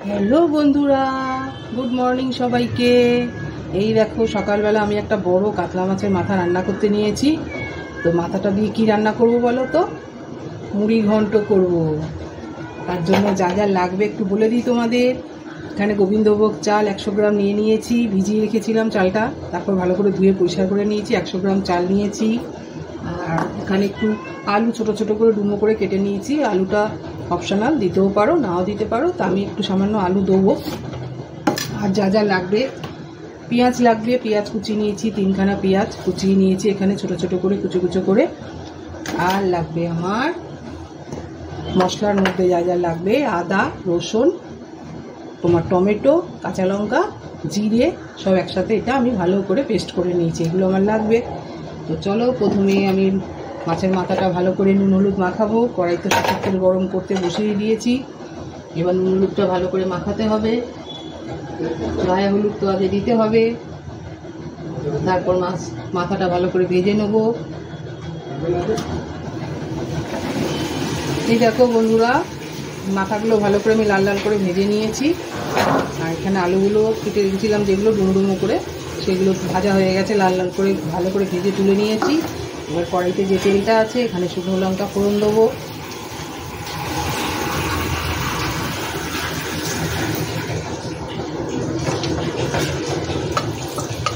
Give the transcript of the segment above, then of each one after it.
Hello বন্ধুরা, good morning সবাইকে। এই দেখো সকালবেলা আমি একটা বড় কাতলা মাছের মাথা রান্না করতে নিয়েছি। তো মাথাটা দিয়ে কি রান্না করব বলো তো? মুড়ি ঘন্ট করব। তার জন্য যা যা লাগবে একটু বলে দিই তোমাদের। এখানে গোবিন্দভোগ চাল 100 গ্রাম নিয়ে নিয়েছি, ভিজিয়ে রেখেছিলাম চালটা, তারপর ভালো করে ধুয়ে পরিষ্কার করে নিয়েছি। 100 গ্রাম চাল নিয়েছি। আর এখানে একটু আলু ছোট ছোট করে ডুমো করে কেটে নিয়েছি। আলুটা অপশনাল, দিতেও পারো নাও দিতে পারো, তা আমি একটু সামান্য আলু দেবো। আর যা যা লাগবে, পেঁয়াজ লাগবে, পেঁয়াজ কুচি নিয়েছি, 3খানা পেঁয়াজ কুচিয়ে নিয়েছি এখানে ছোট ছোট করে কুচো কুচো করে। আর লাগবে আমার মশলার মধ্যে যা যা লাগবে, আদা, রসুন, তোমার টমেটো, কাঁচা লঙ্কা, জিরে, সব একসাথে এটা আমি ভালো করে পেস্ট করে নিয়েছি। এগুলো আমার লাগবে। তো চলো, প্রথমে আমি মাছের মাথাটা ভালো করে নুন হলুদ মাখাবো। কড়াইতে সরষের তেল গরম করতে বসিয়ে দিয়েছি। এবার নুন হলুদটা ভালো করে মাখাতে হবে, গায়ে হলুদ তো আগে দিতে হবে। তারপর মাথাটা ভালো করে ভেজে নেব। এই দেখো বন্ধুরা, মাথাগুলো ভালো করে আমি লাল লাল করে ভেজে নিয়েছি। আর এখানে আলুগুলো কেটে রেখেছিলাম যেগুলো ডুমো ডুমো করে, সেগুলো ভাজা হয়ে গেছে, লাল লাল করে ভালো করে ভেজে তুলে নিয়েছি। এবার কড়াইতে যে তেলটা আছে এখানে শুকনো লঙ্কা ফোড়ন দেবো।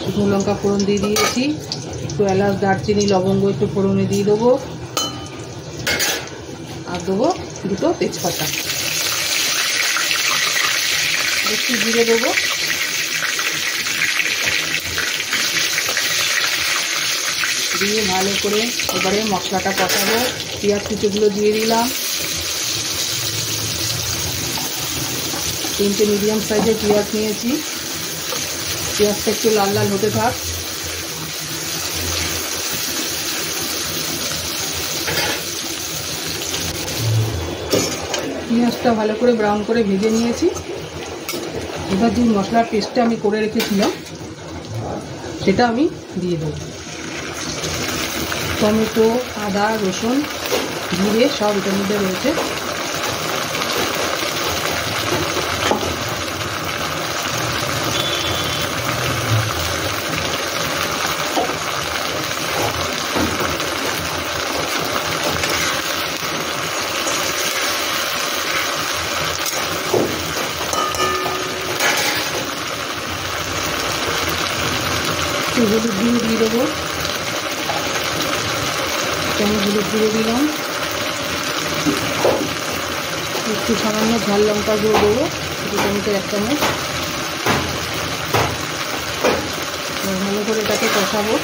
শুকনো লঙ্কা ফোড়ন দিয়ে দিয়েছি। একটু এলাচ, দারচিনি, লবঙ্গ একটু ফোড়নে দিয়ে দেবো। আর দেবো দুটো তেজপাতা, একটু জিরে দেবো। দিয়ে ভালো করে এবারে মশলাটা কষাবো। পেঁয়াজ কুচোগুলো দিয়ে দিলাম। 3টে মিডিয়াম সাইজের পেঁয়াজ নিয়েছি। পেঁয়াজটা একটু লাল লাল হতে থাক। পেঁয়াজটা ভালো করে ব্রাউন করে ভেজে নিয়েছি। এবার যে মশলার পেস্টটা আমি করে রেখেছিলাম সেটা আমি দিয়ে দেবো। টমেটো, আদা, রসুন, জিরে সব এটার মধ্যে রয়েছে। হলুদ গুঁড়ো দিয়ে দেবো, চামচ হলুদ গুঁড়ো দিলাম। একটু সামান্য ঝাল লঙ্কা গুঁড়ো দেবো, 2 চামচের 1 চামচ। ভালো করে এটাকে কষাবো।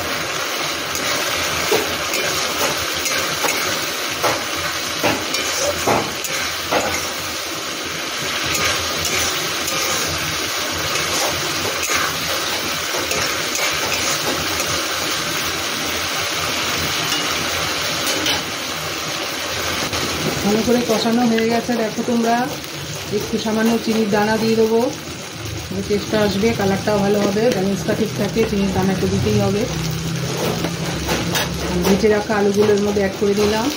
ভালো করে কষানো হয়ে গেছে, দেখো তোমরা। একটু সামান্য চিনির দানা দিয়ে দেবো, টেস্টটা আসবে, কালারটাও ভালো হবে, ব্যালেন্সটা ঠিক থাকে। চিনির দানা একটু দিতেই হবে। ভেজে রাখা আলুগুলোর মধ্যে অ্যাড করে দিলাম।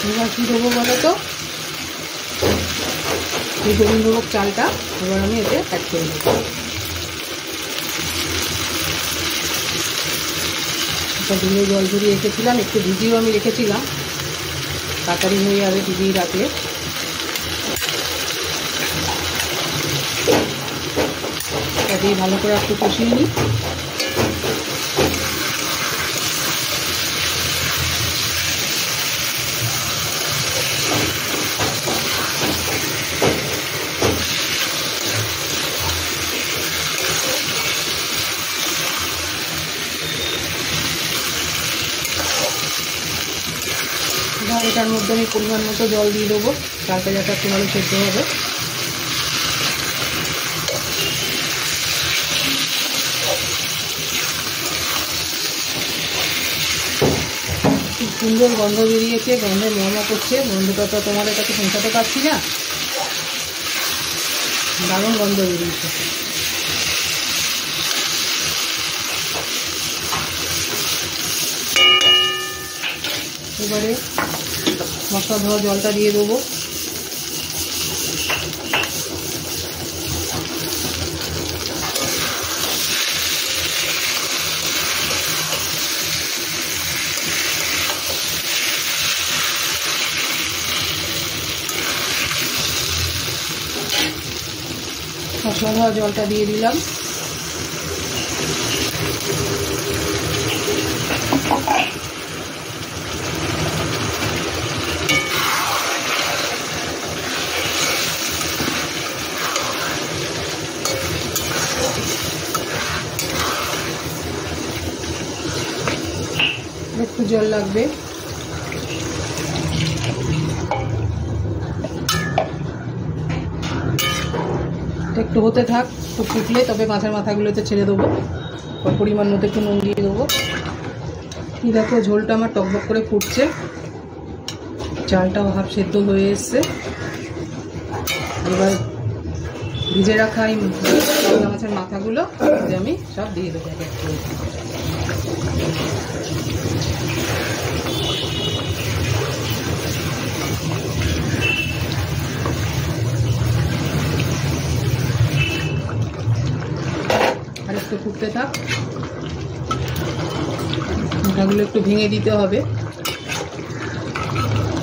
এবার কী দেবো বলো তো? এই গোবিন্দভোগ চালটা এবার আমি এতে অ্যাড করে দেবো। এটা ধুয়ে জল ঝরিয়ে রেখেছিলাম, একটু ভিজিয়েও আমি রেখেছিলাম, তাড়াতাড়ি হয়ে যাবে ভিজিয়ে রাখলে। এটা দিয়ে ভালো করে একটু কষিয়ে নিই। এটার মধ্যে আমি পরিমাণ মতো জল দিয়ে দেবো, চালটা যাতে একটু ভালো সেদ্ধ হবে। খুব সুন্দর গন্ধ বেরিয়েছে, গন্ধে মমা করছে। গন্ধটা তো তোমাদের কাছে পৌঁছাতে পারছি না। দারুণ গন্ধ বেরিয়েছে। এবারে মশলা ধোয়া জলটা দিয়ে দেবো। মশলা ধোয়া জলটা দিয়ে দিলাম। একটু জল লাগবে। একটু হতে থাক, একটু ফুটলে তবে মাছের মাথাগুলোতে ছেড়ে দেবো। পরিমাণ মতো একটু নুন দিয়ে দেবো। এই দেখো ঝোলটা আমার টকবক করে ফুটছে, চালটাও হাফ সেদ্ধ হয়ে এসছে। এবার ভিজে রাখা এই মাছের মাথাগুলো আমি সব দিয়ে দেবো এক এক করে। আর একটু ফুটতে থাক, মাথাগুলো একটু ভেঙে দিতে হবে।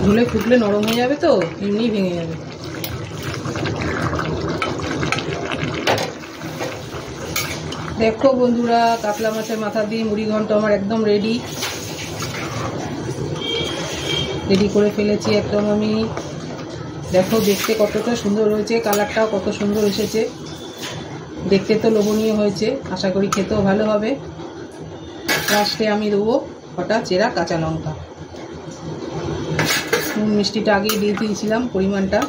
ঝোলে ফুটলে নরম হয়ে যাবে তো এমনি ভেঙে যাবে। দেখো বন্ধুরা, কাতলা মাছের মাথা দিয়ে মুড়ি ঘন্ট আমার একদম রেডি করে ফেলেছি একদম আমি। দেখো দেখতে কতটা সুন্দর হয়েছে, কালারটাও কত সুন্দর এসেছে, দেখতে তো লোভনীয় হয়েছে, আশা করি খেতেও ভালো হবে। লাস্টে আমি দেবো কটা চেরা কাঁচা লঙ্কা। নুন মিষ্টিটা আগেই দিয়ে দিয়েছিলাম, পরিমাণটা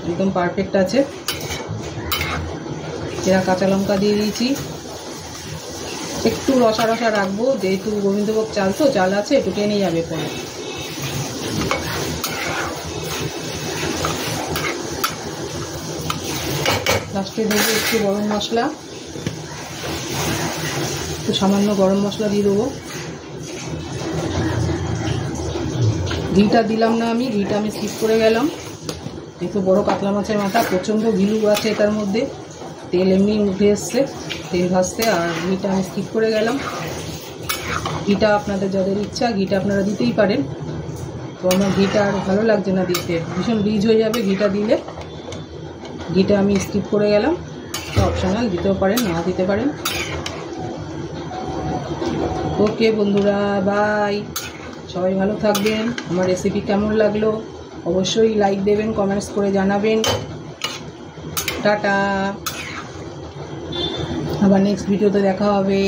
একদম পারফেক্ট আছে। চেরা কাঁচা লঙ্কা দিয়ে দিয়েছি। একটু রসা রসা রাখবো, যেহেতু গোবিন্দভোগ চাল তো চাল আছে, একটু টেনে যাবে পরে। লাস্টে দেবো একটু গরম মশলা, একটু সামান্য গরম মশলা দিয়ে দেবো। ঘিটা দিলাম না আমি, ঘিটা আমি স্কিপ করে গেলাম। যেহেতু বড় কাতলা মাছের মাথা, প্রচণ্ড ঘিলু আছে এটার মধ্যে, তেল এমনি উঠে এসছে তেল ভাজতে, আর ঘিটা আমি স্কিপ করে গেলাম। ঘিটা আপনাদের যাদের ইচ্ছা ঘিটা আপনারা দিতেই পারেন, তো আমার ঘিটা আর ভালো লাগছে না দিতে, ভীষণ রিচ হয়ে যাবে ঘিটা দিলে। ঘিটা আমি স্কিপ করে গেলাম, অপশনাল, দিতেও পারেন না দিতে পারেন। ওকে বন্ধুরা, বাই, সবাই ভালো থাকবেন। আমার রেসিপি কেমন লাগলো অবশ্যই লাইক দেবেন, কমেন্টস করে জানাবেন। টাটা, আবার নেক্সট ভিডিওতে দেখা হবে।